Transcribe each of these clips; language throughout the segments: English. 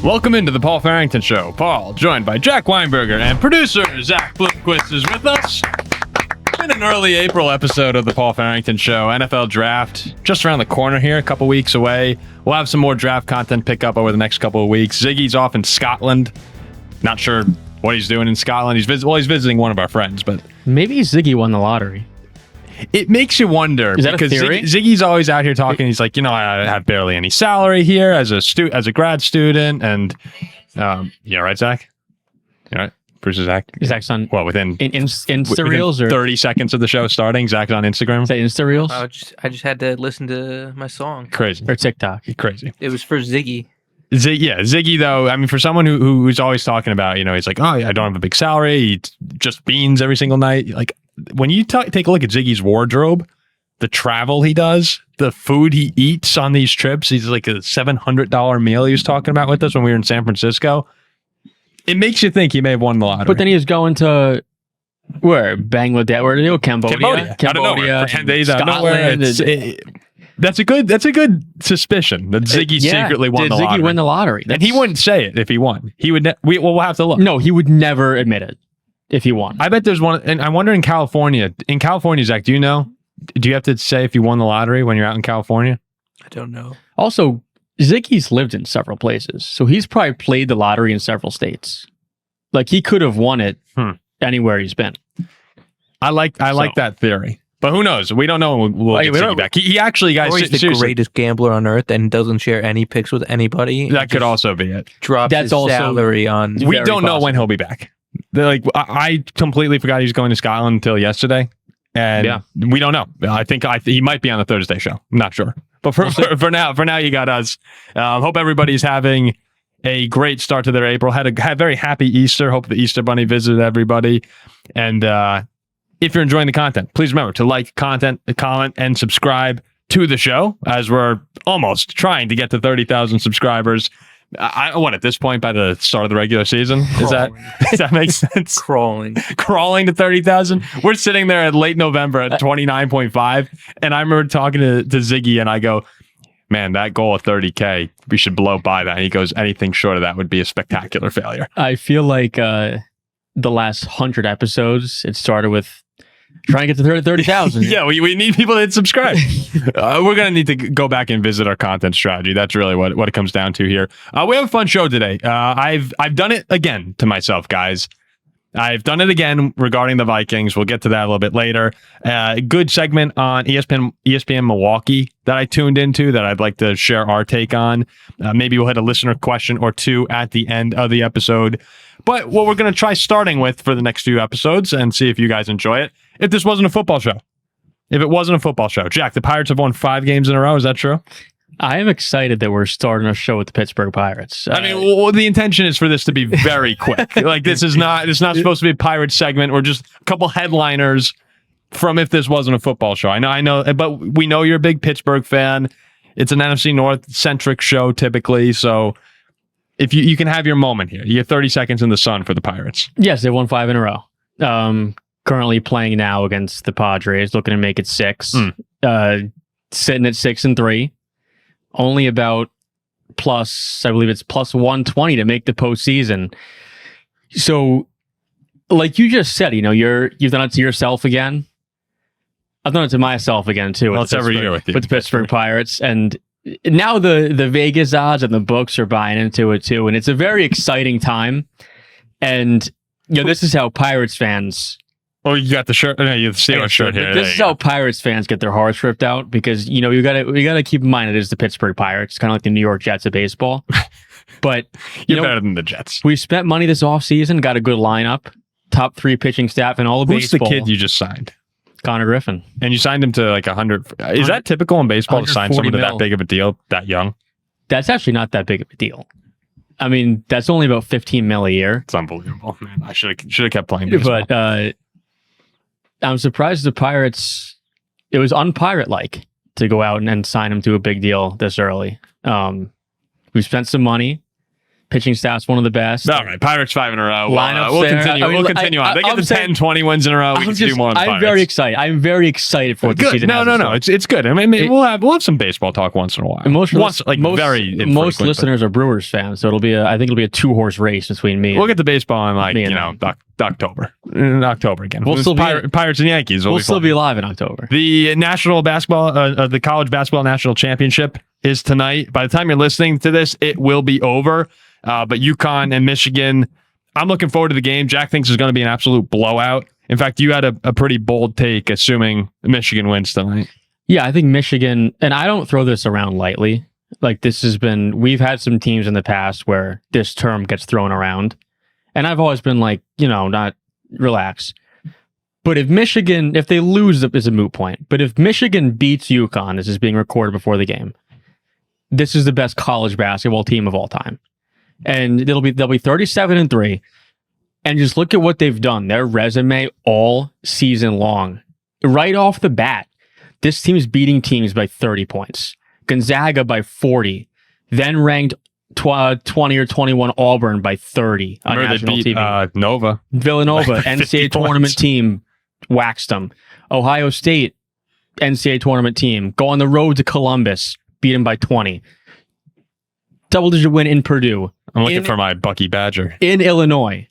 Welcome into the Paul Farrington Show. Paul, joined by Jack Weinberger and producer Zach Bloomquist is with us. In an early April episode of the Paul Farrington Show, NFL Draft just around the corner here, a couple weeks away. We'll have some more draft content pick up over the next couple of weeks. Ziggy's off in Scotland. Not sure what he's doing in Scotland. He's visiting one of our friends, but maybe Ziggy won the lottery. It makes you wonder. Is that because a theory? Ziggy's always out here talking. He's like, I have barely any salary here as a grad student, and right, Zach? You all right? Versus Zach. Zach's on within Insta Reels or 30 seconds of the show starting. Zach's on Instagram. Is that Insta Reels? I just had to listen to my song. Crazy. Or TikTok. Crazy. It was for Ziggy. Ziggy though. I mean, for someone who's always talking about, he's like, I don't have a big salary. He eats just beans every single night. Like when you take a look at Ziggy's wardrobe, the travel he does, the food he eats on these trips. He's like a $700 meal he was talking about with us when we were in San Francisco. It makes you think he may have won the lottery. But then he was going to where? Bangladesh? Where did he go? Cambodia. I don't know. For 10 days out of nowhere. That's a good suspicion that Ziggy secretly won the lottery. Did Ziggy win the lottery? And he wouldn't say it if he won. He would. We'll have to look. No, he would never admit it if he won. I bet there's one. And I wonder in California. In California, Zach, do you know? Do you have to say if you won the lottery when you're out in California? I don't know. Also, Ziggy's lived in several places, so he's probably played the lottery in several states. Like he could have won it anywhere he's been. I like that theory, but who knows? We don't know. We'll get Ziggy back. He actually, guys, he's the greatest gambler on earth and doesn't share any picks with anybody. That could also be it. Drops his salary on. We don't know when he'll be back. I completely forgot he was going to Scotland until yesterday, and we don't know. I think he might be on the Thursday show. I'm not sure. But for now, you got us. Hope everybody's having a great start to their April. Had a very happy Easter. Hope the Easter Bunny visited everybody. And if you're enjoying the content, please remember to like, comment, and subscribe to the show as we're almost trying to get to 30,000 subscribers. I want at this point by the start of the regular season. Does that make sense? Crawling to 30,000. We're sitting there at late November at 29.5, and I remember talking to Ziggy, and I go, "Man, that goal of 30K, we should blow by that." And he goes, "Anything short of that would be a spectacular failure." I feel like the last 100 episodes, it started with trying to get to 30,000. Yeah, we need people to subscribe. We're going to need to go back and visit our content strategy. That's really what it comes down to here. We have a fun show today. I've done it again to myself, guys. I've done it again regarding the Vikings. We'll get to that a little bit later. Good segment on ESPN Milwaukee that I tuned into that I'd like to share our take on. Maybe we'll hit a listener question or two at the end of the episode. But what we're going to try starting with for the next few episodes and see if you guys enjoy it. If this wasn't a football show. If it wasn't a football show. Jack, the Pirates have won 5 games in a row. Is that true? I am excited that we're starting a show with the Pittsburgh Pirates. I mean, the intention is for this to be very quick. Like it's not supposed to be a Pirates segment or just a couple headliners from if this wasn't a football show. I know, but we know you're a big Pittsburgh fan. It's an NFC North centric show typically, so if you can have your moment here. You get 30 seconds in the sun for the Pirates. Yes, they won 5 in a row. Currently playing now against the Padres, looking to make it 6. Sitting at 6-3. Only about I believe it's plus 120 to make the postseason. So, like you just said, you've done it to yourself again. I've done it to myself again too. Well, it's every year with the Pittsburgh Pirates, and now the Vegas odds and the books are buying into it too, and it's a very exciting time. And this is how Pirates fans. Oh, you got the shirt. No, you have the Steelers shirt here. This is how Pirates fans get their hearts ripped out because you gotta keep in mind it is the Pittsburgh Pirates, kind of like the New York Jets of baseball. But you're better than the Jets. We spent money this offseason, got a good lineup, top 3 pitching staff in all of baseball. Who's the kid you just signed? Connor Griffin. And you signed him to like 100. Is that typical in baseball to sign someone to that big of a deal that young? That's actually not that big of a deal. I mean, that's only about $15 million a year. It's unbelievable, man. I should have kept playing baseball. But I'm surprised the Pirates. It was un-pirate-like to go out and sign him to a big deal this early. We spent some money. Pitching staff's one of the best. All right, Pirates 5 in a row. Lineups We'll there. continue. I mean, We'll continue on. They get to 10, 20 wins in a row. We can do more on the Pirates. I'm very excited. I'm very excited for what the season has. No. It's good. I mean, we'll have some baseball talk once in a while. Most listeners are Brewers fans, so I think it'll be a 2-horse race between me. We'll get to baseball in October. In October again. We'll still be Pirates and Yankees. We'll still be live in October. The national basketball, the college basketball national championship is tonight. By the time you're listening to this, it will be over. But UConn and Michigan, I'm looking forward to the game. Jack thinks it's going to be an absolute blowout. In fact, you had a pretty bold take, assuming Michigan wins tonight. Yeah, I think Michigan, and I don't throw this around lightly. Like we've had some teams in the past where this term gets thrown around. And I've always been like, not relax. But if they lose, it's a moot point. But if Michigan beats UConn, this is being recorded before the game, this is the best college basketball team of all time. And they'll be 37-3. And just look at what they've done. Their resume all season long. Right off the bat, this team's beating teams by 30 points. Gonzaga by 40. Then ranked 20 or 21 Auburn by 30 on national TV. Nova. Villanova, NCAA tournament team, waxed them. Ohio State, NCAA tournament team. Go on the road to Columbus, beat them by 20. Double-digit win in Purdue. I'm looking for my Bucky Badger. In Illinois.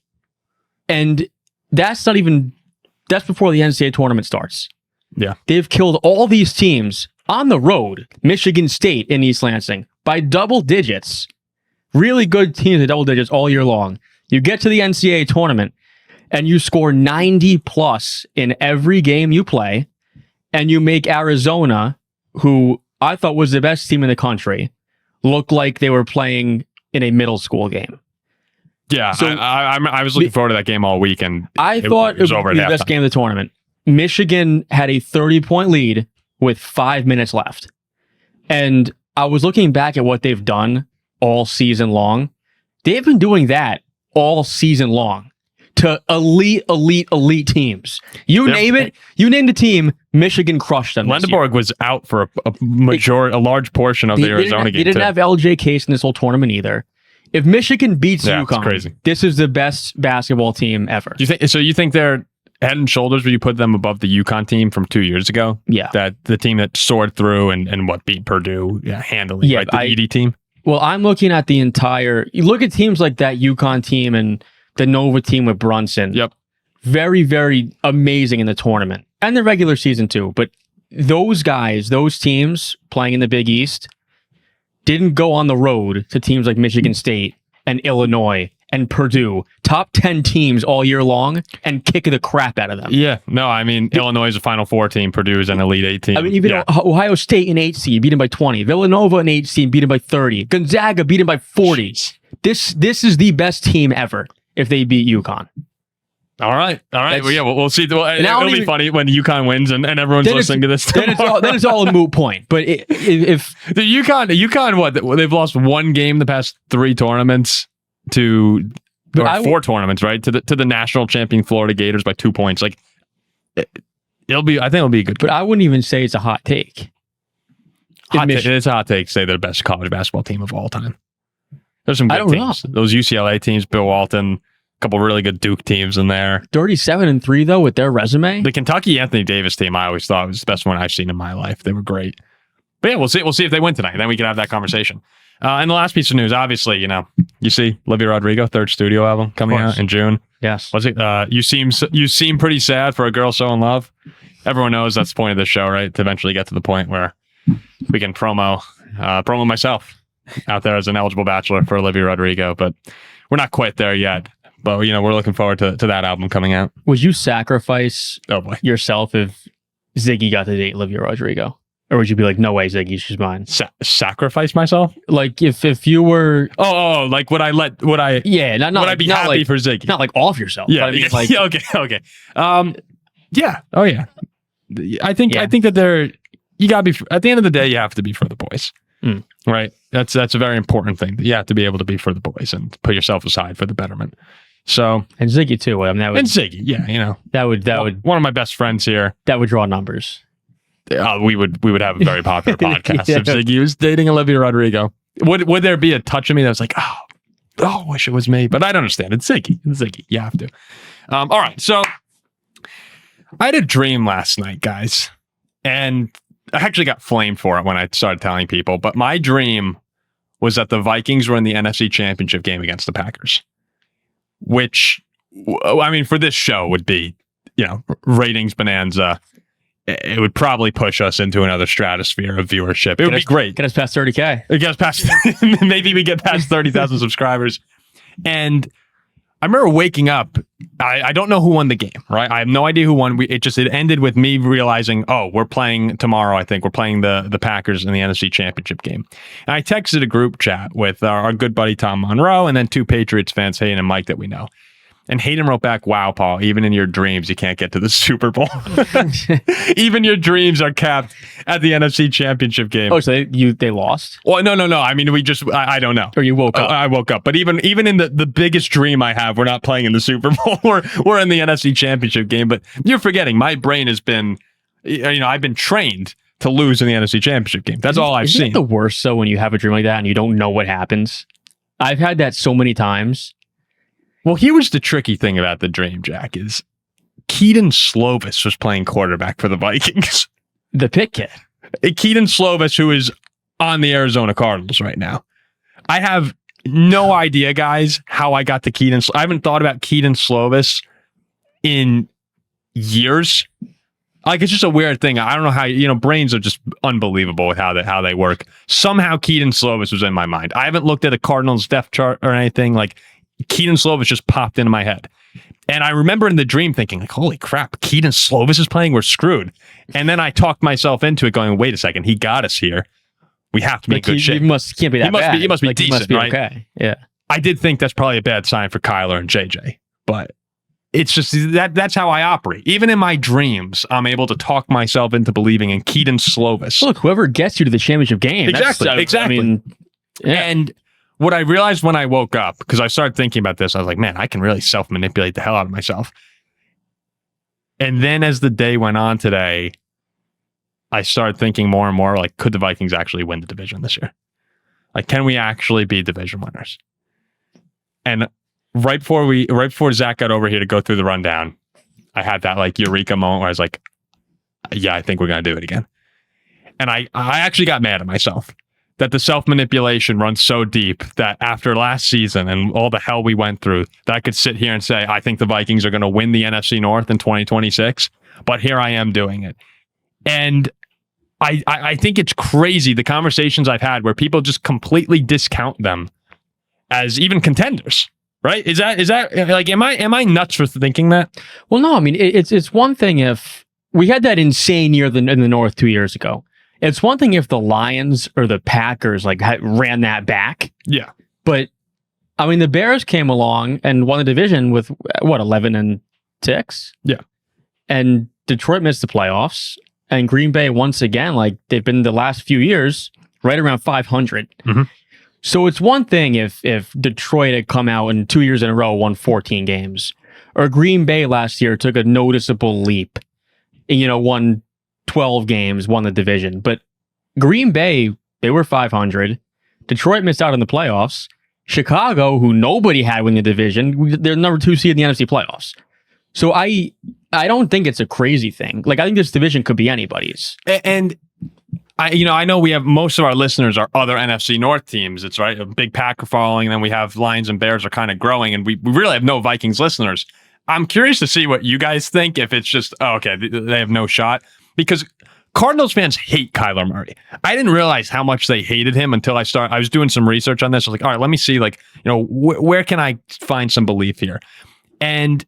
And that's before the NCAA tournament starts. Yeah. They've killed all these teams on the road, Michigan State in East Lansing, by double digits. Really good teams at double digits all year long. You get to the NCAA tournament and you score 90 plus in every game you play, and you make Arizona, who I thought was the best team in the country, look like they were playing in a middle school game. Yeah, so I was looking forward to that game all week, and I thought it was over the best game of the tournament. Michigan had a 30-point lead with 5 minutes left. And I was looking back at what they've done all season long. They've been doing that all season long to elite teams. You name it, you name the team, Michigan crushed them. Lendeborg was out for a large portion of the Arizona game. They didn't have LJ Case in this whole tournament either. If Michigan beats UConn, this is the best basketball team ever. You think they're head and shoulders when you put them above the UConn team from 2 years ago? Yeah. That the team that soared through and beat Purdue handily, right? The Edey team? Well, I'm looking at you look at teams like that UConn team and the Nova team with Brunson. Yep. Very, very amazing in the tournament and the regular season too. But those teams playing in the Big East didn't go on the road to teams like Michigan State and Illinois and Purdue, top 10 teams all year long, and kick the crap out of them. Yeah. No, I mean, Illinois is a Final Four team. Purdue is an Elite 8 team. I mean, even Ohio State in 8 seed, beat them by 20. Villanova in 8 seed, beat them by 30. Gonzaga beat them by 40. Jeez. This is the best team ever if they beat UConn. All right. We'll see. It'll be funny when UConn wins and everyone's listening to this. Then it's all a moot point. But if the UConn, what they've lost one game the past 3 tournaments to 4 tournaments, right? To the national champion Florida Gators by 2 points. Like I think it'll be a good. But I wouldn't even say it's a hot take. It's a hot take to say they're the best college basketball team of all time. There's some good teams. Those UCLA teams, Bill Walton. Couple really good Duke teams in there. 37-3 though with their resume. The Kentucky Anthony Davis team, I always thought was the best one I've seen in my life. They were great. But yeah, we'll see if they win tonight. Then we can have that conversation. And the last piece of news, obviously, you see Olivia Rodrigo, 3rd studio album coming out in June. Yes. Was it? You seem pretty sad for a girl so in love. Everyone knows that's the point of this show, right? To eventually get to the point where we can promo myself out there as an eligible bachelor for Olivia Rodrigo, but we're not quite there yet. But, we're looking forward to that album coming out. Would you sacrifice yourself if Ziggy got to date Olivia Rodrigo? Or would you be like, no way, Ziggy, she's mine? Sacrifice myself? Like, if you were... Oh, like, would I... Yeah, not would I be happy like, for Ziggy? Not like off yourself. Yeah, I mean, like, okay. Yeah. Oh, yeah. I think that you gotta be... At the end of the day, you have to be for the boys. Right? That's a very important thing. You have to be able to be for the boys and put yourself aside for the betterment. So and Ziggy too. I mean, Ziggy, yeah, that would one of my best friends here. That would draw numbers. We would have a very popular podcast if Ziggy was dating Olivia Rodrigo. Would there be a touch of me that was like, oh, I wish it was me, but I don't understand. It's Ziggy. You have to. All right. So I had a dream last night, guys, and I actually got flamed for it when I started telling people, but my dream was that the Vikings were in the NFC Championship game against the Packers, which, I mean, for this show would be, ratings bonanza. It would probably push us into another stratosphere of viewership. It would be great. Get us past 30K. It gets past, maybe we get past 30,000 subscribers. And I remember waking up. I don't know who won the game, right? I have no idea who won. It ended with me realizing, we're playing tomorrow. I think we're playing the Packers in the NFC Championship game. And I texted a group chat with our good buddy Tom Monroe and then two Patriots fans, Hayden and Mike, that we know. And Hayden wrote back, "Wow, Paul, even in your dreams, you can't get to the Super Bowl. Even your dreams are capped at the NFC Championship game." Oh, so they lost? Well, no. I mean, I don't know. Or you woke up? I woke up. But even in the biggest dream I have, we're not playing in the Super Bowl. We're in the NFC Championship game. But you're forgetting, my brain has been, I've been trained to lose in the NFC Championship game. That's all I've seen. Isn't it the worst, though, when you have a dream like that and you don't know what happens? I've had that so many times. Well, here was the tricky thing about the dream, Jack, is Keaton Slovis was playing quarterback for the Vikings. The Pitt kid. Keaton Slovis, who is on the Arizona Cardinals right now. I have no idea, guys, how I got to Keaton. I haven't thought about Keaton Slovis in years. Like, it's just a weird thing. I don't know how, brains are just unbelievable with how they work. Somehow Keaton Slovis was in my mind. I haven't looked at a Cardinals depth chart or anything. Like, Keaton Slovis just popped into my head. And I remember in the dream thinking, like, holy crap, Keaton Slovis is playing, we're screwed. And then I talked myself into it going, wait a second, he got us here. We have to be in good shape. He can't be that bad. He must be decent, he must be right? Okay. Yeah. I did think that's probably a bad sign for Kyler and JJ, but it's just that's how I operate. Even in my dreams, I'm able to talk myself into believing in Keaton Slovis. Look, whoever gets you to the championship game. Exactly. I mean, yeah. And what I realized when I woke up, because I started thinking about this, I was like, man, I can really self-manipulate the hell out of myself. And then as the day went on today, I started thinking more and more, like, could the Vikings actually win the division this year? Like, can we actually be division winners? And right before Zach got over here to go through the rundown, I had that like eureka moment where I was like, yeah, I think we're going to do it again. And I actually got mad at myself that the self-manipulation runs so deep that after last season and all the hell we went through, that I could sit here and say, I think the Vikings are going to win the NFC North in 2026, but here I am doing it. And I think it's crazy, the conversations I've had where people just completely discount them as even contenders, right? Is that like, am I nuts for thinking that? Well, no, I mean, it's one thing if we had that insane year in the North 2 years ago. It's one thing if the Lions or the Packers ran that back. Yeah. But I mean, the Bears came along and won the division with 11-6. Yeah. And Detroit missed the playoffs, and Green Bay once again, like they've been the last few years, right around 500. Mm-hmm. So it's one thing if Detroit had come out and 2 years in a row won 14 games, or Green Bay last year took a noticeable leap and won 12 games, won the division. But Green Bay, they were 500. Detroit missed out on the playoffs. Chicago, who nobody had win the division, they're number 2 seed in the NFC playoffs. So I don't think it's a crazy thing. Like, I think this division could be anybody's. And I know we have most of our listeners are other NFC North teams. It's right, a big Packer following, and then we have Lions and Bears are kind of growing, and we really have no Vikings listeners. I'm curious to see what you guys think, if it's just, okay, they have no shot. Because Cardinals fans hate Kyler Murray. I didn't realize how much they hated him until I was doing some research on this. I was like, all right, let me see, where can I find some belief here? And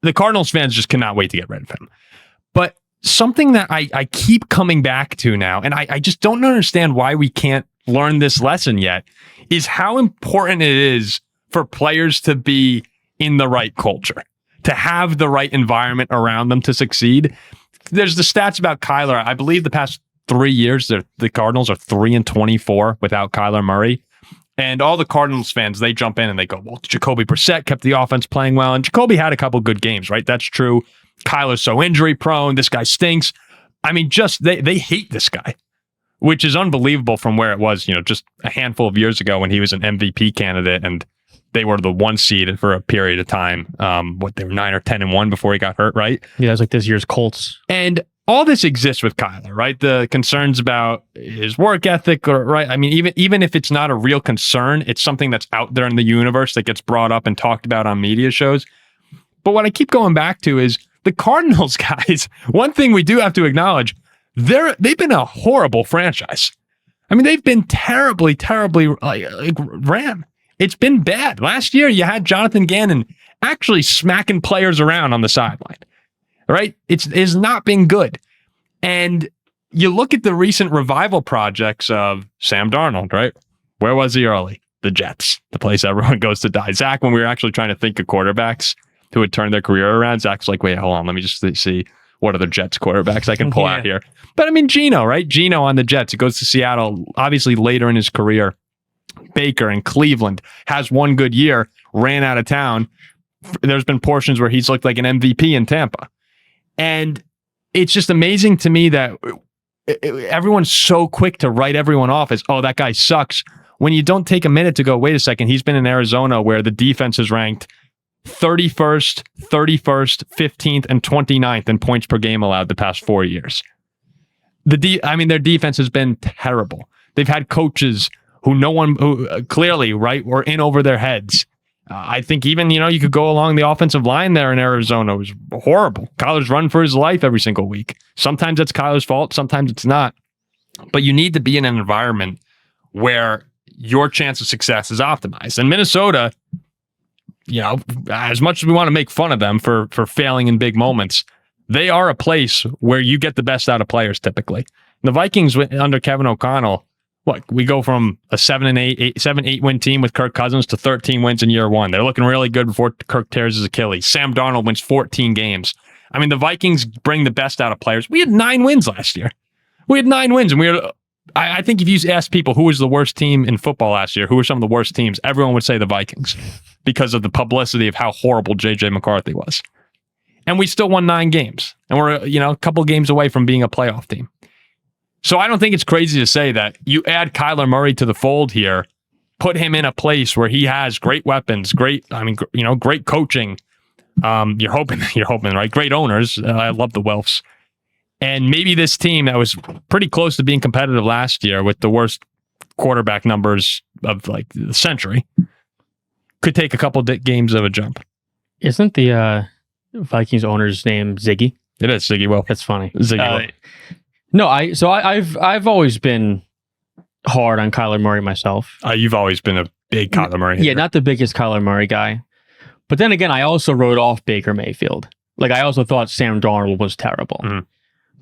the Cardinals fans just cannot wait to get rid of him. But something that I keep coming back to now, and I just don't understand why we can't learn this lesson yet, is how important it is for players to be in the right culture, to have the right environment around them to succeed. There's the stats about Kyler. I believe the past 3 years, the Cardinals are 3-24 without Kyler Murray. And all the Cardinals fans, they jump in and they go, well, Jacoby Brissett kept the offense playing well. And Jacoby had a couple good games, right? That's true. Kyler's so injury prone. This guy stinks. I mean, just they hate this guy, which is unbelievable from where it was, just a handful of years ago when he was an MVP candidate and They were the 1 seed for a period of time. They were 9 or 10-1 before he got hurt, right? Yeah, it was like this year's Colts. And all this exists with Kyler, right? The concerns about his work ethic, right? I mean, even if it's not a real concern, it's something that's out there in the universe that gets brought up and talked about on media shows. But what I keep going back to is the Cardinals, guys. One thing we do have to acknowledge, they've been a horrible franchise. I mean, they've been terribly ran. It's been bad. Last year, you had Jonathan Gannon actually smacking players around on the sideline. Right? It's not been good. And you look at the recent revival projects of Sam Darnold, right? Where was he early? The Jets, the place everyone goes to die. Zach, when we were actually trying to think of quarterbacks who would turn their career around, Zach's like, wait, hold on, let me just see what are the Jets quarterbacks I can pull out here. But I mean, Geno, right? Geno on the Jets. He goes to Seattle, obviously later in his career. Baker in Cleveland has one good year, ran out of town. There's been portions where he's looked like an MVP in Tampa. And it's just amazing to me that everyone's so quick to write everyone off as, oh, that guy sucks. When you don't take a minute to go, wait a second, he's been in Arizona where the defense is ranked 31st, 31st, 15th, and 29th in points per game allowed the past 4 years. Their defense has been terrible. They've had coaches who clearly, right, were in over their heads. I think even, you could go along the offensive line there in Arizona. It was horrible. Kyler's run for his life every single week. Sometimes it's Kyler's fault. Sometimes it's not. But you need to be in an environment where your chance of success is optimized. And Minnesota, as much as we want to make fun of them for failing in big moments, they are a place where you get the best out of players typically. The Vikings under Kevin O'Connell, we go from a 7-8 win team with Kirk Cousins to 13 wins in year one. They're looking really good before Kirk tears his Achilles. Sam Darnold wins 14 games. I mean, the Vikings bring the best out of players. We had 9 wins last year. And I think if you ask people who was the worst team in football last year, who were some of the worst teams, everyone would say the Vikings because of the publicity of how horrible J.J. McCarthy was. And we still won 9 games. And we're, a couple games away from being a playoff team. So I don't think it's crazy to say that you add Kyler Murray to the fold here, put him in a place where he has great weapons, great coaching. You're hoping, right? Great owners. I love the Wilfs. And maybe this team that was pretty close to being competitive last year with the worst quarterback numbers of the century could take a couple games of a jump. Isn't the Vikings owner's name Ziggy? It is Ziggy Wilf. That's funny. Ziggy Wilf. No, I've always been hard on Kyler Murray myself. You've always been a big Kyler Murray hater. Yeah, not the biggest Kyler Murray guy. But then again, I also wrote off Baker Mayfield. I also thought Sam Darnold was terrible. Mm-hmm.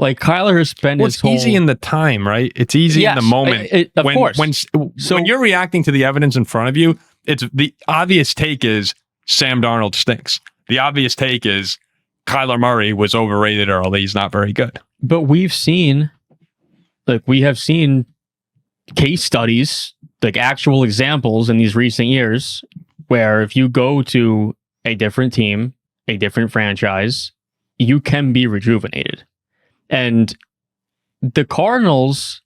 Kyler has spent his whole... It's easy in the time, right? It's easy in the moment. Of course. When you're reacting to the evidence in front of you, it's the obvious take is Sam Darnold stinks. The obvious take is Kyler Murray was overrated early. He's not very good. But we have seen case studies, actual examples in these recent years where if you go to a different team, a different franchise, you can be rejuvenated. And the Cardinals,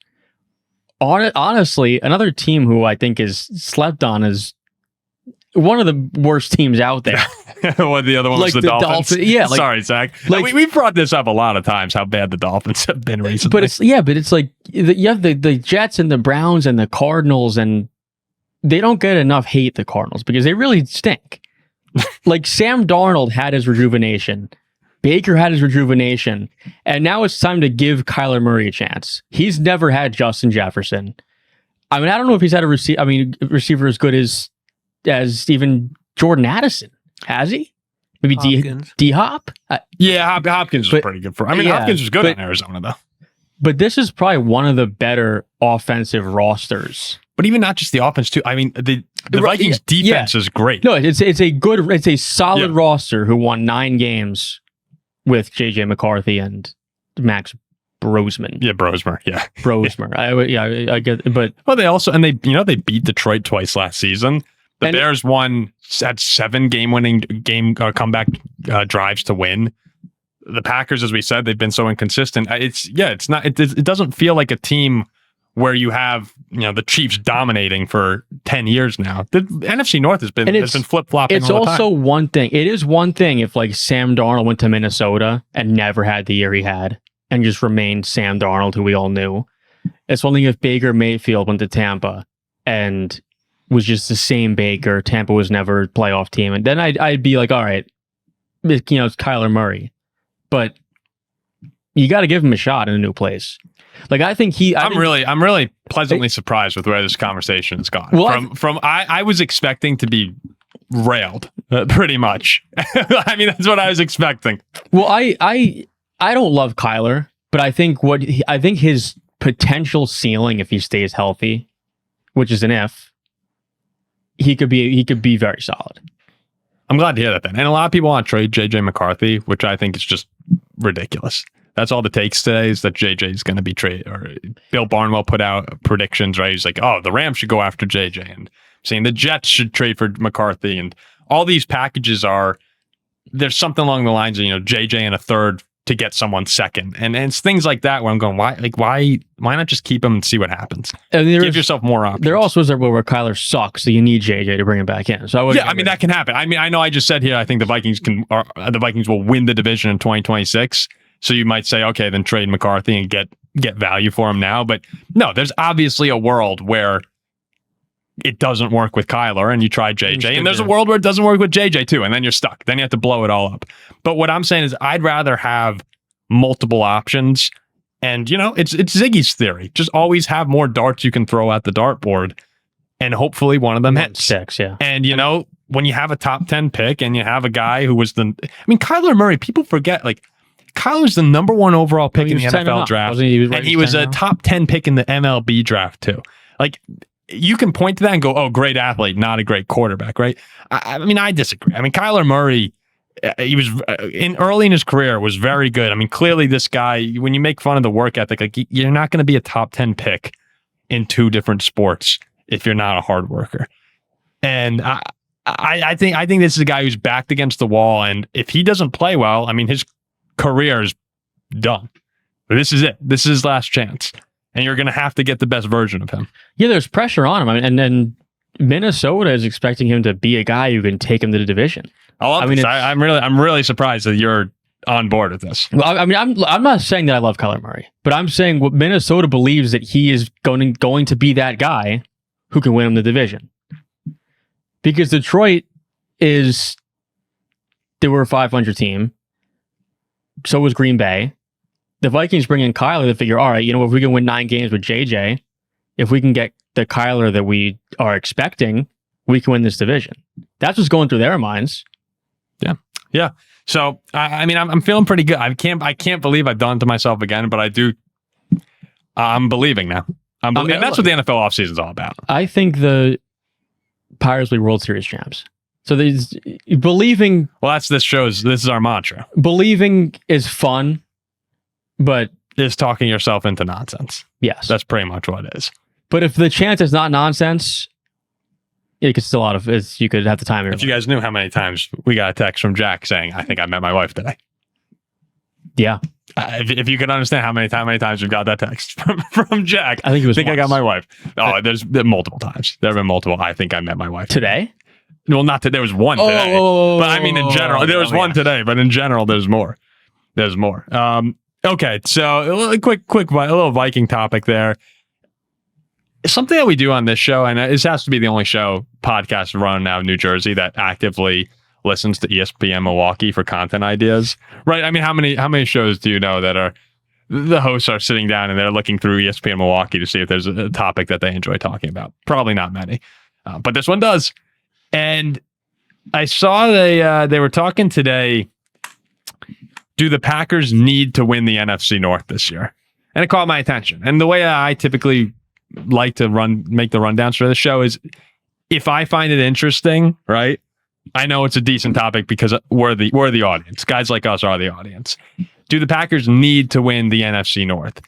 honestly, another team who I think is slept on is one of the worst teams out there. Well, the other one was the Dolphins. Yeah. Sorry, Zach. We've brought this up a lot of times, how bad the Dolphins have been recently. But it's you have the Jets and the Browns and the Cardinals, and they don't get enough hate, the Cardinals, because they really stink. Sam Darnold had his rejuvenation. Baker had his rejuvenation. And now it's time to give Kyler Murray a chance. He's never had Justin Jefferson. I mean, I don't know if he's had a receiver as good as even Jordan Addison. Has he? Maybe D-Hop? Yeah, Hopkins was pretty good for... Hopkins was good in Arizona, though. But this is probably one of the better offensive rosters. But even not just the offense, too. I mean, the Vikings' defense is great. No, it's a solid roster who won 9 games with J.J. McCarthy and Max Brosman. Yeah, Brosmer. Yeah. Brosmer. I get it, but... Well, they beat Detroit twice last season. The Bears had 7 game-winning comeback drives to win. The Packers, as we said, they've been so inconsistent. It doesn't feel like a team where you have, the Chiefs dominating for 10 years now. The NFC North has been flip-flopping. It's all the also time. one thing. It is one thing if like Sam Darnold went to Minnesota and never had the year he had and just remained Sam Darnold, who we all knew. It's one thing if Baker Mayfield went to Tampa and was just the same Baker. Tampa was never a playoff team. And then I'd be like, all right, it's Kyler Murray. But you got to give him a shot in a new place. Like I think I'm really pleasantly surprised with where this conversation has gone. Well, I was expecting to be railed pretty much. I mean, that's what I was expecting. Well, I don't love Kyler, but I think his potential ceiling, if he stays healthy, which is an if, he could be very solid. I'm glad to hear that then. And a lot of people want to trade JJ McCarthy, which I think is just ridiculous. That's all the takes today is that JJ is going to be traded. Or Bill Barnwell put out predictions, right? He's like, oh, the Rams should go after JJ, and saying the Jets should trade for McCarthy, and all these packages there's something along the lines of JJ and a third to get someone second, and it's things like that where I'm going, why not just keep him and see what happens? And give yourself more options. There also is a world where Kyler sucks, so you need JJ to bring him back in. So that can happen. I mean, I know I just said here I think the Vikings will win the division in 2026. So you might say, okay, then trade McCarthy and get value for him now. But no, there's obviously a world where it doesn't work with Kyler and you try JJ. And there's a world where it doesn't work with JJ too. And then you're stuck. Then you have to blow it all up. But what I'm saying is I'd rather have multiple options. And, it's Ziggy's theory. Just always have more darts you can throw at the dartboard. And hopefully one of them hits. Six, yeah. And, when you have a top 10 pick and you have a guy who was Kyler Murray, people forget, Kyler's the number 1 overall pick in the NFL draft. He was a top 10 pick in the MLB draft too. You can point to that and go, oh, great athlete, not a great quarterback, right? I disagree. Kyler Murray, he was early in his career was very good. Clearly this guy, when you make fun of the work ethic, you're not going to be a top 10 pick in 2 different sports if you're not a hard worker. And I think this is a guy who's backed against the wall. And if he doesn't play well, his career is done. But this is it. This is his last chance. And you're going to have to get the best version of him. Yeah, there's pressure on him. And then Minnesota is expecting him to be a guy who can take him to the division. I'm really surprised that you're on board with this. Well, I'm not saying that I love Kyler Murray, but I'm saying what Minnesota believes that he is going to be that guy who can win him the division. Because Detroit they were a 500 team. So was Green Bay. The Vikings bring in Kyler to figure, all right, if we can win 9 games with JJ, if we can get the Kyler that we are expecting, we can win this division. That's what's going through their minds. Yeah. So I'm feeling pretty good. I can't believe I've done it to myself again, but I do. I'm believing now. And that's what the NFL offseason is all about. I think the Pirates will be World Series champs. So there's believing. Well, this is our mantra. Believing is fun, but is talking yourself into nonsense. Yes, that's pretty much what it is. But if the chance is not nonsense, it could still you could have the time. If you guys knew how many times we got a text from Jack saying, "I think I met my wife today." Yeah. If you could understand how many times we've got that text from Jack, I think I got my wife. Oh, there's been multiple times. There have been multiple. I think I met my wife today. Well, not today. There was one today. But in general, there was one today. But in general, there's more. Okay, so a quick, a little Viking topic there. Something that we do on this show, and this has to be the only podcast run now in New Jersey that actively listens to ESPN Milwaukee for content ideas, right? How many shows do you know that are the hosts are sitting down and they're looking through ESPN Milwaukee to see if there's a topic that they enjoy talking about? Probably not many, but this one does. And I saw they were talking today. Do the Packers need to win the NFC North this year? And it caught my attention. And the way I typically like to make the rundowns for the show is if I find it interesting, right? I know it's a decent topic because we're the audience. Guys like us are the audience. Do the Packers need to win the NFC North?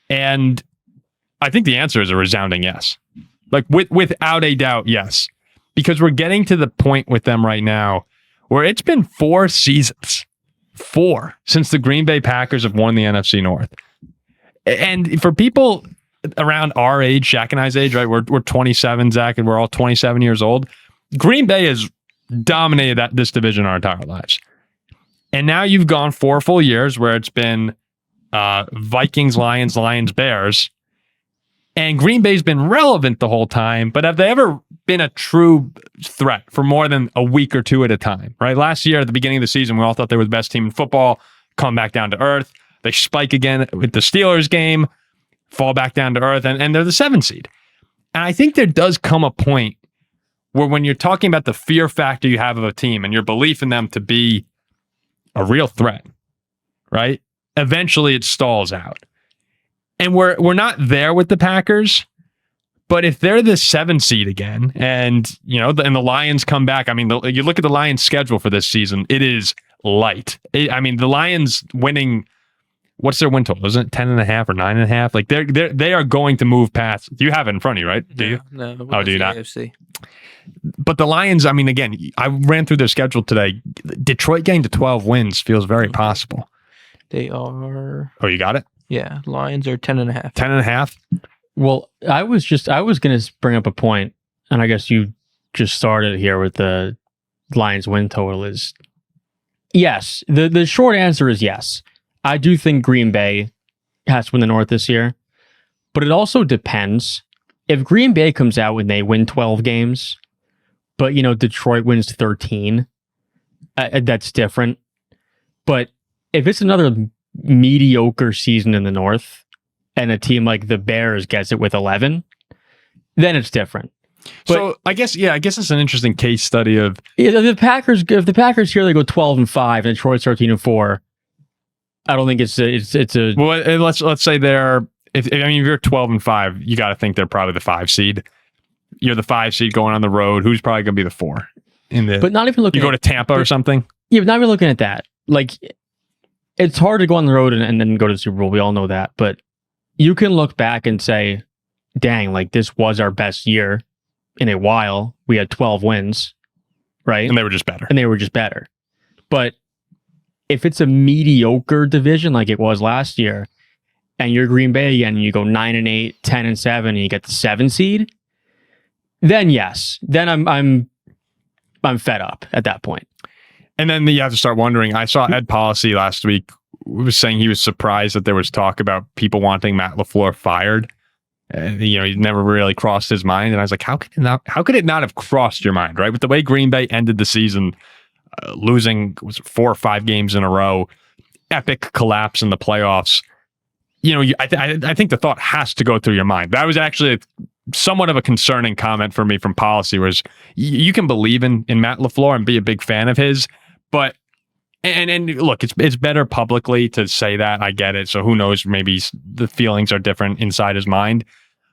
And I think the answer is a resounding yes. Without a doubt, yes. Because we're getting to the point with them right now where it's been 4 seasons. 4 since the Green Bay Packers have won the NFC North. And for people around our age, Shaq and I's age, right? We're 27, Zach, and we're all 27 years old. Green Bay has dominated this division our entire lives. And now you've gone 4 full years where it's been Vikings, Lions, Bears. And Green Bay's been relevant the whole time, but have they ever been a true threat for more than a week or two at a time, right? Last year at the beginning of the season, we all thought they were the best team in football, come back down to earth. They spike again with the Steelers game, fall back down to earth, and they're the 7 seed. And I think there does come a point where when you're talking about the fear factor you have of a team and your belief in them to be a real threat, right? Eventually it stalls out. And we're not there with the Packers, but if they're the 7 seed again, and and the Lions come back, I mean, you look at the Lions' schedule for this season, it is light. The Lions winning, what's their win total? Isn't it 10.5 or 9.5? Like they are going to move past. You have it in front of you, right? Do you? No. Oh, do you not? AFC. But the Lions, I mean, again, I ran through their schedule today. Detroit getting to 12 wins feels very possible. They are. Oh, you got it? Yeah, Lions are 10.5. 10.5? Well, I was going to bring up a point, and I guess you just started here with the Lions win total is yes. The short answer is yes. I do think Green Bay has to win the North this year, but it also depends. If Green Bay comes out and they win 12 games, but Detroit wins 13, that's different. But if it's another mediocre season in the North and a team like the Bears gets it with 11, then it's different. But, so I guess it's an interesting case study of if the Packers here they go 12-5 and Detroit's 13-4. I don't think it's a well. Let's say they're if you're 12-5, you got to think they're probably the 5 seed. You're the 5 seed going on the road. Who's probably going to be the 4 in the? But not even looking. You go to Tampa or something. Yeah, but not even looking at that. Like, it's hard to go on the road and then go to the Super Bowl. We all know that. But you can look back and say, dang, like this was our best year in a while. We had 12 wins, right? And they were just better. But if it's a mediocre division like it was last year, and you're Green Bay again, and you go 9-8, 10-7, and you get the 7 seed, then yes. Then I'm fed up at that point. And then you have to start wondering. I saw Ed Policy last week was saying he was surprised that there was talk about people wanting Matt LaFleur fired. He never really crossed his mind. And I was like, how could it not have crossed your mind, right? With the way Green Bay ended the season, losing 4 or 5 games in a row, epic collapse in the playoffs. I think the thought has to go through your mind. That was actually somewhat of a concerning comment for me from Policy, was you can believe in Matt LaFleur and be a big fan of his, but and look, it's better publicly to say that. I get it. So who knows? Maybe the feelings are different inside his mind.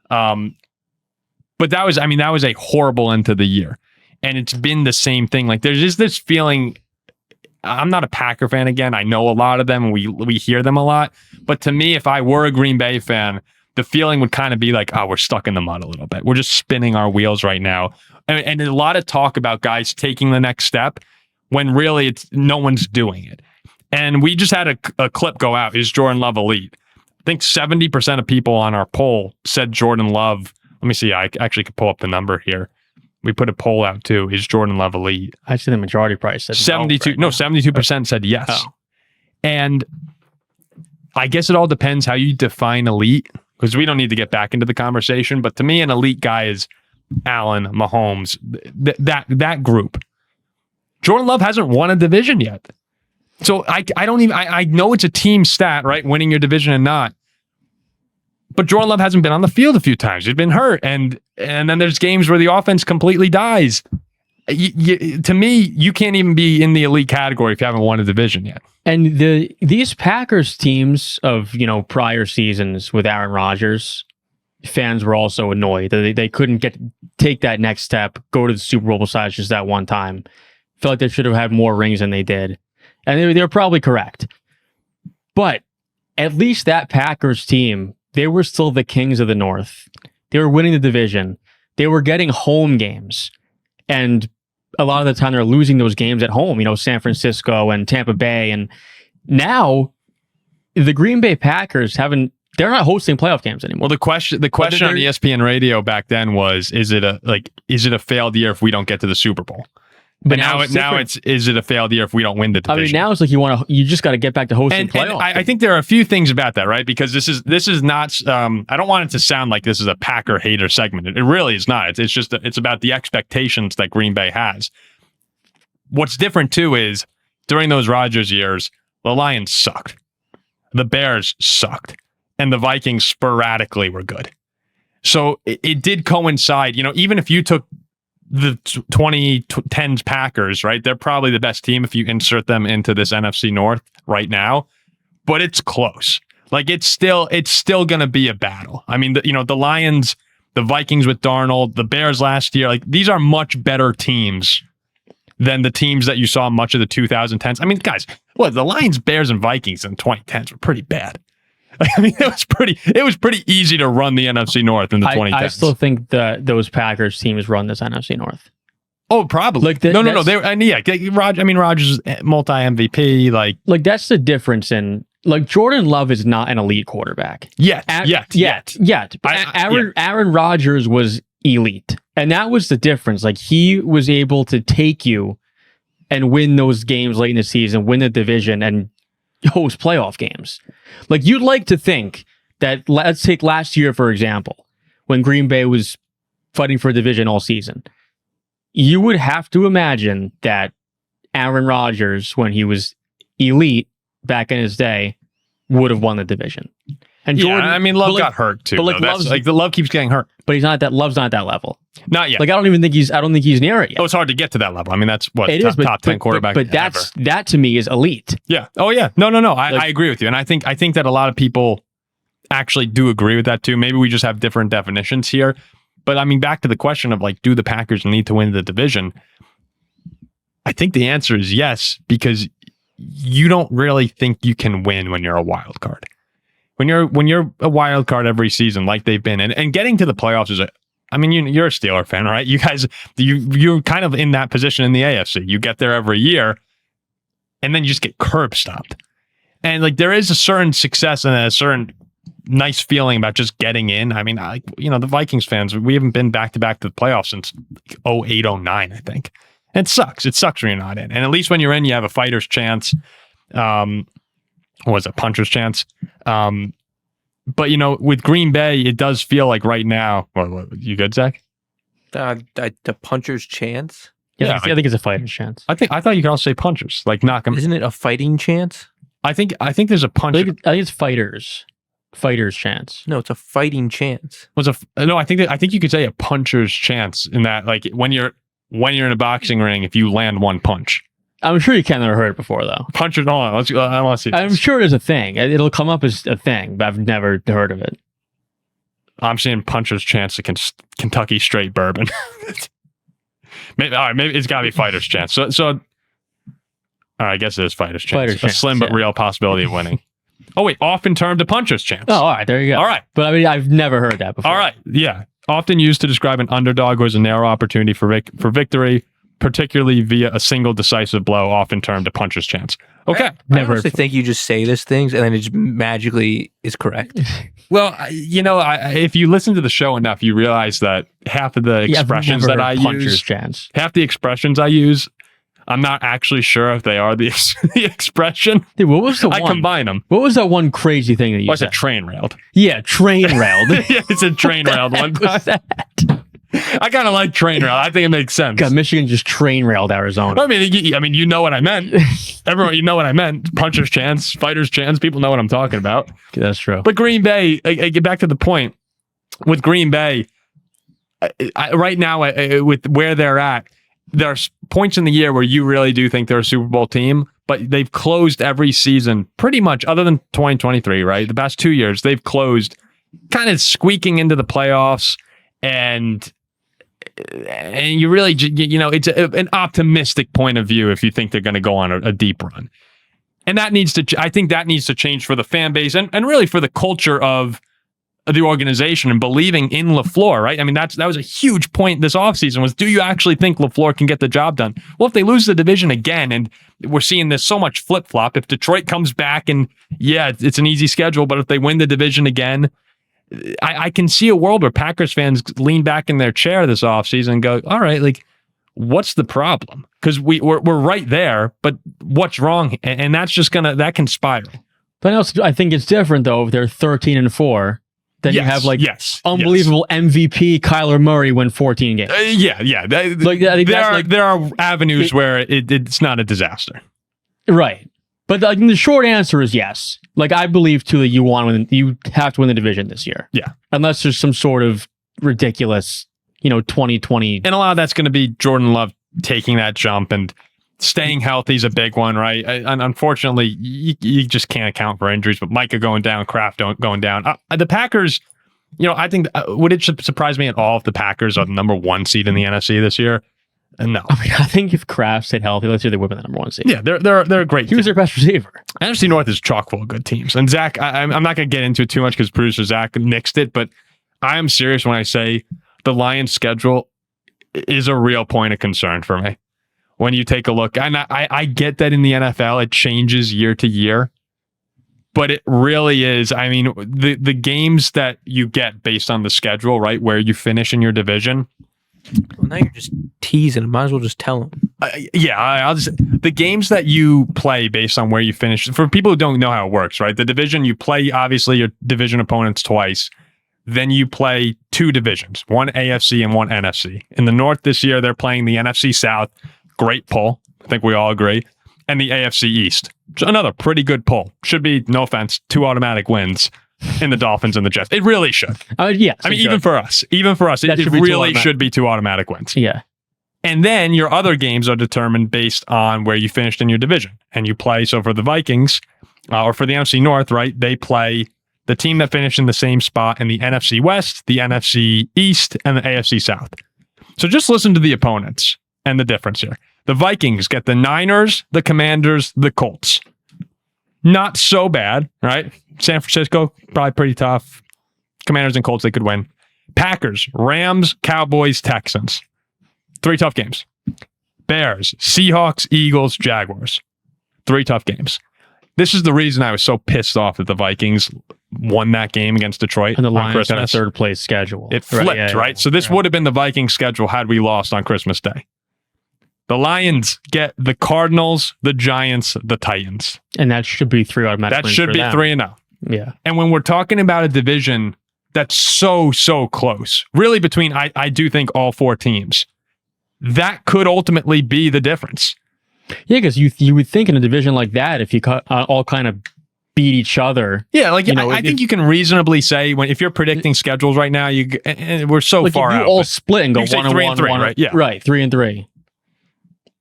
But that was a horrible end to the year, and it's been the same thing. Like there's just this feeling. I'm not a Packer fan again. I know a lot of them. We hear them a lot. But to me, if I were a Green Bay fan, the feeling would kind of be like, oh, we're stuck in the mud a little bit. We're just spinning our wheels right now. And there's a lot of talk about guys taking the next step when really no one's doing it. And we just had a clip go out. Is Jordan Love elite? I think 70% of people on our poll said Jordan Love. Let me see. I actually could pull up the number here. We put a poll out too. Is Jordan Love elite? I'd say the majority probably said 72. No, 72% said yes. Oh. And I guess it all depends how you define elite, because we don't need to get back into the conversation. But to me, an elite guy is Allen, Mahomes, that group. Jordan Love hasn't won a division yet. So I know it's a team stat, right? Winning your division and not. But Jordan Love hasn't been on the field a few times. He's been hurt. And then there's games where the offense completely dies. To me, you can't even be in the elite category if you haven't won a division yet. And these Packers teams of prior seasons with Aaron Rodgers, fans were also annoyed that they couldn't take that next step, go to the Super Bowl besides just that one time. Felt like they should have had more rings than they did. And they're probably correct. But at least that Packers team, they were still the kings of the North. They were winning the division. They were getting home games. And a lot of the time they're losing those games at home, San Francisco and Tampa Bay. And now the Green Bay Packers haven't they're not hosting playoff games anymore. Well, the question on ESPN radio back then was, is it a failed year if we don't get to the Super Bowl? But now it's is it a failed year if we don't win the division? I mean, now it's like you just got to get back to hosting playoffs. And I think there are a few things about that, right? Because this is not. I don't want it to sound like this is a Packer hater segment. It really is not. It's just it's about the expectations that Green Bay has. What's different too is during those Rodgers years, the Lions sucked, the Bears sucked, and the Vikings sporadically were good. So it did coincide. Even if you took the 2010s Packers, right? They're probably the best team if you insert them into this NFC North right now, but it's close. Like it's still going to be a battle. I mean, the Lions, the Vikings with Darnold, the Bears last year, like these are much better teams than the teams that you saw much of the 2010s. I mean, guys, the Lions, Bears, and Vikings in 2010s were pretty bad. I mean, it was pretty easy to run the NFC North in the 2010s. I still think that those Packers teams run this NFC North. Oh, probably. No. Rodgers is multi MVP. Like that's the difference in Jordan Love is not an elite quarterback yet. Aaron Rodgers was elite, and that was the difference. Like he was able to take you and win those games late in the season, win the division, and host playoff games. Like you'd like to think that, let's take last year, for example, when Green Bay was fighting for a division all season. You would have to imagine that Aaron Rodgers, when he was elite back in his day, would have won the division. And Jordan, Love got hurt too. But the Love keeps getting hurt. But Love's not at that level. Not yet. Like I don't think he's near it yet. Oh, it's hard to get to that level. I mean, that's what it top 10 quarterback. But that to me is elite. Yeah. Oh yeah. No. I agree with you, and I think that a lot of people actually do agree with that too. Maybe we just have different definitions here. But I mean, back to the question of do the Packers need to win the division? I think the answer is yes, because you don't really think you can win when you're a wild card. When you're a wild card every season like they've been, and getting to the playoffs is you're a Steeler fan, right? You guys, you're kind of in that position in the AFC. You get there every year, and then you just get curb stomped. And there is a certain success and a certain nice feeling about just getting in. I mean, the Vikings fans, we haven't been back to back to the playoffs since 2008, 2009, I think. And it sucks. It sucks when you're not in. And at least when you're in, you have a fighter's chance. Was a puncher's chance. But with Green Bay, it does feel like right now. What, you good, Zach? The puncher's chance? Yeah, I think it's a fighter's chance. I thought you could also say punchers, knock them. Isn't it a fighting chance? I think there's a puncher. I think it's fighter's chance. No, it's a fighting chance. I think you could say a puncher's chance in that when you're in a boxing ring, if you land one punch. I'm sure you can't have heard it before, though. Puncher, hold on. I want to see this. I'm sure there's a thing. It'll come up as a thing, but I've never heard of it. I'm saying puncher's chance to Kentucky straight bourbon. Maybe it's got to be fighter's chance. So all right, I guess it is fighter's chance. A slim but real possibility of winning. Oh, wait. Often termed a puncher's chance. Oh, all right. There you go. All right. But I've never heard that before. All right. Yeah. Often used to describe an underdog who has a narrow opportunity for victory, particularly via a single decisive blow, often termed a puncher's chance. Okay. I honestly think you just say these things and then it just magically is correct. Well, if you listen to the show enough, you realize that half of the expressions that I use, half the expressions I use, I'm not actually sure if they are the expression. Dude, what was the one? I combine them. What was that one crazy thing that you said? I said train railed. Yeah, train railed. Yeah, it's a train railed one time. I kind of like train rail. I think it makes sense. God, Michigan just train railed Arizona. I mean, you know what I meant. Everyone, you know what I meant. Puncher's chance, fighter's chance. People know what I'm talking about. That's true. But Green Bay, I get back to the point. With Green Bay, right now, with where they're at, there's points in the year where you really do think they're a Super Bowl team, but they've closed every season pretty much, other than 2023, right? The past 2 years, they've closed kind of squeaking into the playoffs, and you really, it's an optimistic point of view if you think they're going to go on a deep run. And I think that needs to change for the fan base and really for the culture of the organization and believing in LaFleur, right? I mean, that was a huge point this offseason was, do you actually think LaFleur can get the job done? Well, if they lose the division again, and we're seeing this so much flip-flop, if Detroit comes back and, yeah, it's an easy schedule, but if they win the division again, I can see a world where Packers fans lean back in their chair this offseason and go, all right, like, what's the problem? Because we're right there, but what's wrong? And that's just that can spiral. But I think it's different, though, if they're 13-4. Then you have unbelievable MVP Kyler Murray win 14 games. There are avenues where it's not a disaster. Right. But the short answer is yes. Like, I believe too that you have to win the division this year. Yeah. Unless there's some sort of ridiculous, 2020. And a lot of that's going to be Jordan Love taking that jump, and staying healthy is a big one, right? And unfortunately, you just can't account for injuries. But Micah going down, Kraft going down. The Packers, I think, would it surprise me at all if the Packers are the number 1 seed in the NFC this year? No. I think if Kraft stayed healthy, let's say they would be the number 1 seed. Yeah, they're a great team. He was their best receiver. NFC North is chock full of good teams. And Zach, I'm not going to get into it too much because producer Zach nixed it, but I am serious when I say the Lions' schedule is a real point of concern for me. When you take a look, and I get that in the NFL, it changes year to year, but it really is. I mean, the games that you get based on the schedule, right, where you finish in your division. Well, now you're just teasing. Might as well just tell them. The games that you play based on where you finish. For people who don't know how it works, right? The division, you play obviously your division opponents twice. Then you play 2 divisions, one AFC and one NFC. In the North this year, they're playing the NFC South. Great pull. I think we all agree. And the AFC East. So another pretty good pull. Should be, no offense, 2 automatic wins in the Dolphins and the Jets. It really should. Yes. I mean, even for us, it really should be 2 automatic wins. Yeah. And then your other games are determined based on where you finished in your division. And you play, so for the Vikings, or for the NFC North, right, they play the team that finished in the same spot in the NFC West, the NFC East, and the AFC South. So just listen to the opponents and the difference here. The Vikings get the Niners, the Commanders, the Colts. Not so bad, right? San Francisco, probably pretty tough. Commanders and Colts, they could win. Packers, Rams, Cowboys, Texans. 3 tough games. Bears, Seahawks, Eagles, Jaguars. 3 tough games. This is the reason I was so pissed off that the Vikings won that game against Detroit. And the Lions on a 3rd place schedule. It flipped, right? So this would have been the Vikings schedule had we lost on Christmas Day. The Lions get the Cardinals, the Giants, the Titans. And that should be 3 automatic. That should be 3-0. Yeah. And when we're talking about a division that's so close, really between, I do think, all 4 teams, that could ultimately be the difference. Yeah, because you would think in a division like that, if you all kind of beat each other. Yeah, like I think you can reasonably say if you're predicting schedules right now, we're so like far if you out. all split and go 1-1, 3-3, right? Yeah, right, 3-3.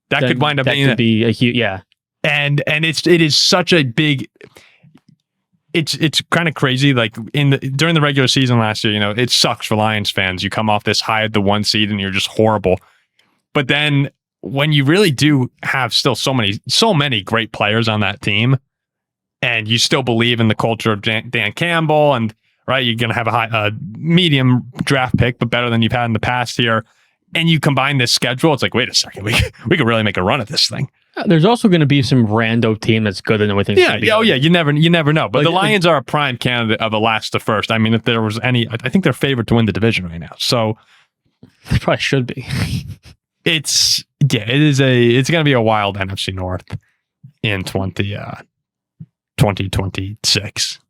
That could wind up being that could be a huge, yeah. And it is such a big. It's kind of crazy. Like during the regular season last year, it sucks for Lions fans. You come off this high at the 1 seed and you're just horrible. But then when you really do have still so many great players on that team, and you still believe in the culture of Dan Campbell, and right, you're going to have a medium draft pick, but better than you've had in the past here. And you combine this schedule, it's like, wait a second, we could really make a run at this thing. There's also going to be some rando team that's good and everything. Yeah, you never know. But the Lions are a prime candidate of a last to first. I mean, if there was any, I think they're favored to win the division right now. So they probably should be. It's going to be a wild NFC North in 2026.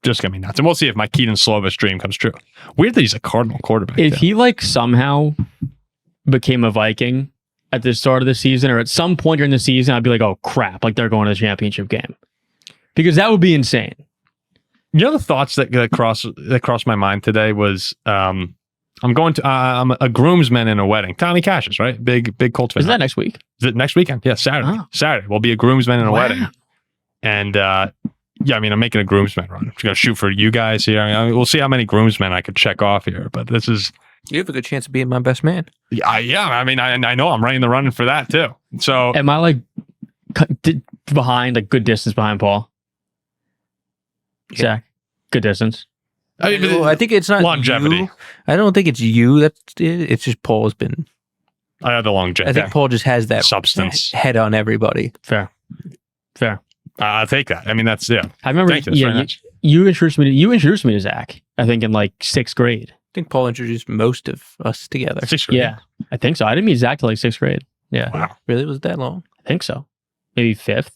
Just gonna be nuts, and we'll see if my Keaton Slovis dream comes true. Weird that he's a Cardinal quarterback. If he somehow became a Viking at the start of the season, or at some point during the season, I'd be like, oh crap, like they're going to the championship game, because that would be insane. The thoughts that crossed my mind today was I'm going to I'm a groomsman in a wedding. Tommy Cash's, right? Big Colts fan. Is that next week? Is it next weekend? Yeah, Saturday. Oh. Saturday we'll be a groomsman in a wedding, and yeah, I mean, I'm making a groomsman run. I'm just going to shoot for you guys here. I mean, we'll see how many groomsmen I could check off here, but this is... You have a good chance of being my best man. Yeah, I mean, I know I'm running the running for that, too. So... Am I, behind, good distance behind Paul? Yeah. Zach? Good distance? I mean, Well, I think it's not longevity. you. I don't think it's you. That's it. It's just Paul's been. I have the I longevity. think Paul just has that Substance. head on everybody. Fair. I'll take that. I mean, that's yeah. I remember. Thank you. That's very nice. You introduced me to Zach. I think in like 6th grade. I think Paul introduced most of us together. 6th grade. Yeah, I think so. I didn't meet Zach till like 6th grade. Yeah, Wow. Really, was it that long? I think so. Maybe 5th.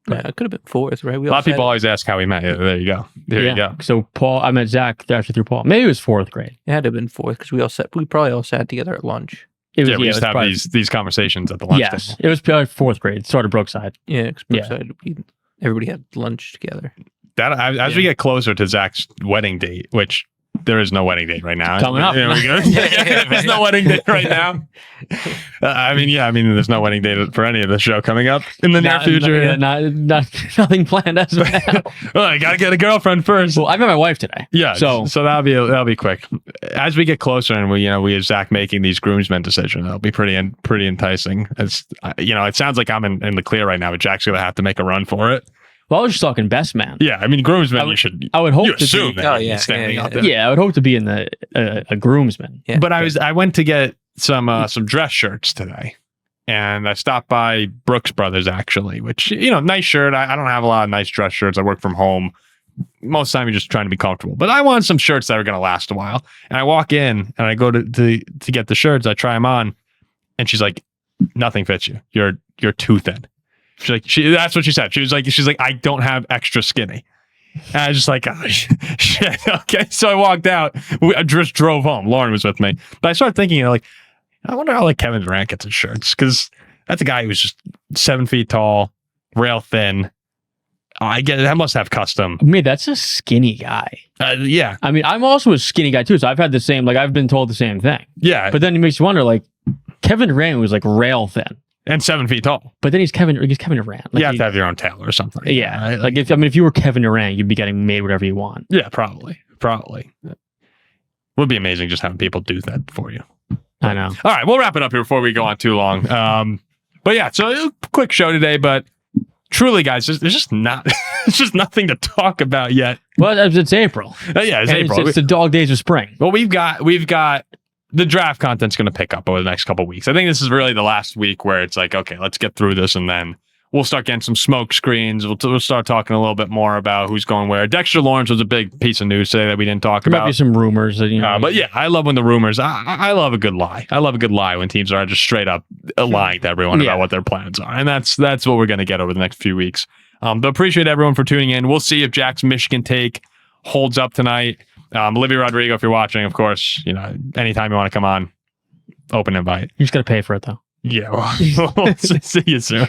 Yeah, it could have been 4th, right? A lot of people always ask how we met. Yeah, there you go. There you go. So Paul, I met Zach actually through Paul. Maybe it was 4th grade. It had to have been 4th because we probably all sat together at lunch. It was, Yeah, we it used was to have probably- these conversations at the lunch Yes, table. it was probably 4th grade. Started Brookside. Yeah, because Yeah. everybody had lunch together. As we get closer to Zach's wedding date, which there is no wedding date right now. Coming up. Yeah, we good? There's no wedding date right now. I mean, there's no wedding date for any of the show coming up in the near future. Nothing planned as of now. Well, I gotta get a girlfriend first. Well, I met my wife today. Yeah, So- so that'll be quick. As we get closer, and we have Zach making these groomsmen decisions, that'll be pretty enticing. It's it sounds like I'm in the clear right now, but Jack's gonna have to make a run for it. Well, I was just talking best man. Yeah, I mean groomsmen, I would hope you to assume be. that Oh, he's yeah, standing yeah, out yeah. there. Yeah, I would hope to be in the a groomsman. Yeah. But I went to get some dress shirts today, and I stopped by Brooks Brothers actually, which nice shirt. I don't have a lot of nice dress shirts. I work from home. Most of the time, you're just trying to be comfortable. But I want some shirts that are going to last a while. And I walk in and I go to get the shirts. I try them on, and she's like, "Nothing fits you. You're too thin." She's like, that's what she said. She's like, "I don't have extra skinny." And I was just like, oh, shit. Okay. So I walked out. I just drove home. Lauren was with me. But I started thinking, I wonder how Kevin Durant gets his shirts, because that's a guy who's just 7 feet tall, rail thin. I get it. That must have custom. I mean, that's a skinny guy. Yeah. I mean, I'm also a skinny guy too, so I've had the same. I've been told the same thing. Yeah. But then it makes you wonder. Kevin Durant was rail thin, and 7 feet tall. but then he's Kevin Durant. You have to have your own tail or something. Yeah, Right? if you were Kevin Durant, you'd be getting made whatever you want. Yeah, probably. Would be amazing just having people do that for you. I know. All right, we'll wrap it up here before we go on too long. But yeah, so quick show today, but truly, guys, there's just it's just nothing to talk about yet. Well, it's April. Yeah, it's And April. It's the dog days of spring. Well, we've got the draft content's going to pick up over the next couple of weeks. I think this is really the last week where it's like, okay, let's get through this, and then we'll start getting some smoke screens. We'll start talking a little bit more about who's going where. Dexter Lawrence was a big piece of news today that we didn't talk There might about. be some rumors that But yeah, I love when the rumors. I love a good lie. I love a good lie when teams are just straight up lying to everyone Yeah. about what their plans are, and that's what we're going to get over the next few weeks. But appreciate everyone for tuning in. We'll see if Jack's Michigan take holds up tonight. Olivia Rodrigo, if you're watching, of course, anytime you want to come on, open invite. you just got to pay for it though. Yeah, well, see you soon.